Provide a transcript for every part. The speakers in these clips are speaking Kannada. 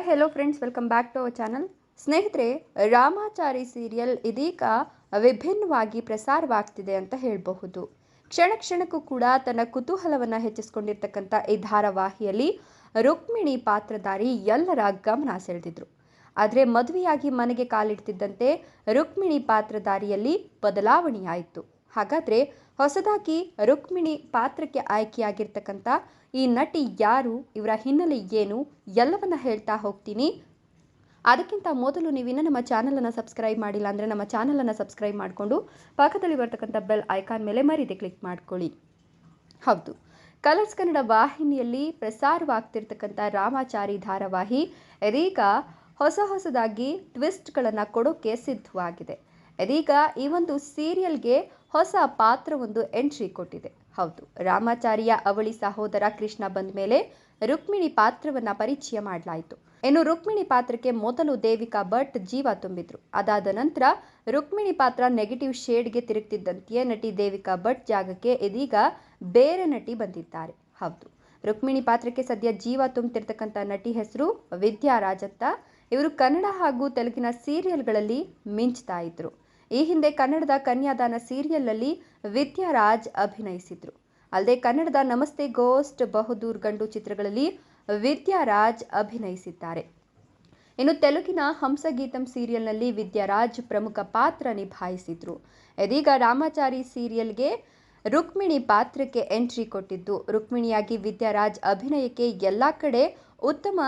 Hello friends, welcome back to our channel. ಸ್ನೇಹಿತರೆ, ರಾಮಾಚಾರಿ ಸೀರಿಯಲ್ ಇದೀಗ ವಿಭಿನ್ನವಾಗಿ ಪ್ರಸಾರವಾಗ್ತಿದೆ ಅಂತ ಹೇಳಬಹುದು. ಕ್ಷಣ ಕ್ಷಣಕ್ಕೂ ಕೂಡ ತನ್ನ ಕುತೂಹಲವನ್ನು ಹೆಚ್ಚಿಸಿಕೊಂಡಿರ್ತಕ್ಕಂಥ ಈ ಧಾರಾವಾಹಿಯಲ್ಲಿ ರುಕ್ಮಿಣಿ ಪಾತ್ರಧಾರಿ ಎಲ್ಲರ ಗಮನ ಸೆಳೆದಿದ್ರು. ಆದರೆ ಮದುವೆಯಾಗಿ ಮನೆಗೆ ಕಾಲಿಡ್ತಿದ್ದಂತೆ ರುಕ್ಮಿಣಿ ಪಾತ್ರಧಾರಿಯಲ್ಲಿ ಬದಲಾವಣೆಯಾಯಿತು. ಹಾಗಾದರೆ ಹೊಸದಾಗಿ ರುಕ್ಮಿಣಿ ಪಾತ್ರಕ್ಕೆ ಆಯ್ಕೆಯಾಗಿರ್ತಕ್ಕಂಥ ಈ ನಟಿ ಯಾರು, ಇವರ ಹಿನ್ನೆಲೆ ಏನು, ಎಲ್ಲವನ್ನ ಹೇಳ್ತಾ ಹೋಗ್ತೀನಿ. ಅದಕ್ಕಿಂತ ಮೊದಲು ನೀವಿನ್ನು ನಮ್ಮ ಚಾನಲನ್ನು ಸಬ್ಸ್ಕ್ರೈಬ್ ಮಾಡಿಲ್ಲ ಅಂದರೆ ನಮ್ಮ ಚಾನಲನ್ನು ಸಬ್ಸ್ಕ್ರೈಬ್ ಮಾಡಿಕೊಂಡು ಪಕ್ಕದಲ್ಲಿ ಬರ್ತಕ್ಕಂಥ ಬೆಲ್ ಐಕಾನ್ ಮೇಲೆ ಮರೀದೆ ಕ್ಲಿಕ್ ಮಾಡ್ಕೊಳ್ಳಿ. ಹೌದು, ಕಲರ್ಸ್ ಕನ್ನಡ ವಾಹಿನಿಯಲ್ಲಿ ಪ್ರಸಾರವಾಗ್ತಿರ್ತಕ್ಕಂಥ ರಾಮಾಚಾರಿ ಧಾರಾವಾಹಿ ಇದೀಗ ಹೊಸದಾಗಿ ಟ್ವಿಸ್ಟ್ಗಳನ್ನು ಕೊಡೋಕ್ಕೆ ಸಿದ್ಧವಾಗಿದೆ. ಇದೀಗ ಈ ಒಂದು ಸೀರಿಯಲ್ಗೆ ಹೊಸ ಪಾತ್ರವೊಂದು ಎಂಟ್ರಿ ಕೊಟ್ಟಿದೆ. ಹೌದು, ರಾಮಾಚಾರಿಯ ಅವಳಿ ಸಹೋದರ ಕೃಷ್ಣ ಬಂದ ಮೇಲೆ ರುಕ್ಮಿಣಿ ಪಾತ್ರವನ್ನು ಪರಿಚಯ ಮಾಡಲಾಯಿತು. ಇನ್ನು ರುಕ್ಮಿಣಿ ಪಾತ್ರಕ್ಕೆ ಮೊದಲು ದೇವಿಕಾ ಭಟ್ ಜೀವ ತುಂಬಿದ್ರು. ಅದಾದ ನಂತರ ರುಕ್ಮಿಣಿ ಪಾತ್ರ ನೆಗೆಟಿವ್ ಶೇಡ್ಗೆ ತಿರುಗ್ತಿದ್ದಂತೆಯೇ ನಟಿ ದೇವಿಕಾ ಭಟ್ ಜಾಗಕ್ಕೆ ಇದೀಗ ಬೇರೆ ನಟಿ ಬಂದಿದ್ದಾರೆ. ಹೌದು, ರುಕ್ಮಿಣಿ ಪಾತ್ರಕ್ಕೆ ಸದ್ಯ ಜೀವ ತುಂಬುತ್ತಿರ್ತಕ್ಕಂಥ ನಟಿ ಹೆಸರು ವಿದ್ಯಾರಾಜ್ ಅಂತ. ಇವರು ಕನ್ನಡ ಹಾಗೂ ತೆಲುಗಿನ ಸೀರಿಯಲ್ಗಳಲ್ಲಿ ಮಿಂಚ್ತಾ ಇದ್ರು. ಈ ಹಿಂದೆ ಕನ್ನಡದ ಕನ್ಯಾದಾನ ಸೀರಿಯಲ್ನಲ್ಲಿ ವಿದ್ಯಾರಾಜ್ ಅಭಿನಯಿಸಿದ್ರು. ಅಲ್ಲದೆ ಕನ್ನಡದ ನಮಸ್ತೆ ಗೋಸ್ಟ್, ಬಹುದೂರ್ ಗಂಡು ಚಿತ್ರಗಳಲ್ಲಿ ವಿದ್ಯಾರಾಜ್ ಅಭಿನಯಿಸಿದ್ದಾರೆ. ಇನ್ನು ತೆಲುಗಿನ ಹಂಸಗೀತಂ ಸೀರಿಯಲ್ನಲ್ಲಿ ವಿದ್ಯಾರಾಜ್ ಪ್ರಮುಖ ಪಾತ್ರ ನಿಭಾಯಿಸಿದ್ರು. ಇದೀಗ ರಾಮಾಚಾರಿ ಸೀರಿಯಲ್ಗೆ ರುಕ್ಮಿಣಿ ಪಾತ್ರಕ್ಕೆ ಎಂಟ್ರಿ ಕೊಟ್ಟಿದ್ದು. ರುಕ್ಮಿಣಿಯಾಗಿ ವಿದ್ಯಾರಾಜ್ ಅಭಿನಯಕ್ಕೆ ಎಲ್ಲ ಕಡೆ ಉತ್ತಮ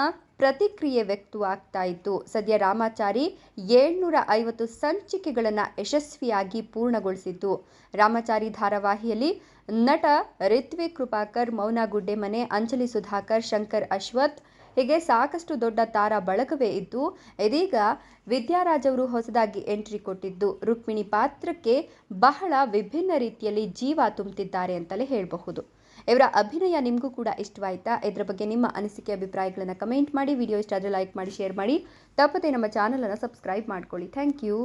ಪ್ರತಿಕ್ರಿಯೆ ವ್ಯಕ್ತವಾಗ್ತಾ ಇತ್ತು. ಸದ್ಯ ರಾಮಾಚಾರಿ 750 ಸಂಚಿಕೆಗಳನ್ನು ಯಶಸ್ವಿಯಾಗಿ ಪೂರ್ಣಗೊಳಿಸಿದ್ದು. ರಾಮಾಚಾರಿ ಧಾರಾವಾಹಿಯಲ್ಲಿ ನಟ ರಿತ್ವಿಕ್ ಕೃಪಾಕರ್, ಮೌನಾ ಗುಡ್ಡೆಮನೆ, ಅಂಜಲಿ ಸುಧಾಕರ್, ಶಂಕರ್ ಅಶ್ವಥ್ ಹೀಗೆ ಸಾಕಷ್ಟು ದೊಡ್ಡ ತಾರಾ ಬಳಗವೇ ಇದ್ದು ಇದೀಗ ವಿದ್ಯಾರಾಜ್ ಅವರು ಹೊಸದಾಗಿ ಎಂಟ್ರಿ ಕೊಟ್ಟಿದ್ದು ರುಕ್ಮಿಣಿ ಪಾತ್ರಕ್ಕೆ ಬಹಳ ವಿಭಿನ್ನ ರೀತಿಯಲ್ಲಿ ಜೀವ ತುಂಬುತ್ತಿದ್ದಾರೆ ಅಂತಲೇ ಹೇಳಬಹುದು. ಇವರ ಅಭಿನಯ ನಿಮಗೂ ಕೂಡ ಇಷ್ಟವಾಯ್ತಾ? ಇದರ ಬಗ್ಗೆ ನಿಮ್ಮ ಅನಿಸಿಕೆ ಅಭಿಪ್ರಾಯಗಳನ್ನು ಕಮೆಂಟ್ ಮಾಡಿ. ವಿಡಿಯೋ ಇಷ್ಟ ಆದರೆ ಲೈಕ್ ಮಾಡಿ, ಶೇರ್ ಮಾಡಿ. ತಪ್ಪದೆ ನಮ್ಮ ಚಾನಲನ್ನು ಸಬ್ಸ್ಕ್ರೈಬ್ ಮಾಡ್ಕೊಳ್ಳಿ. Thank you.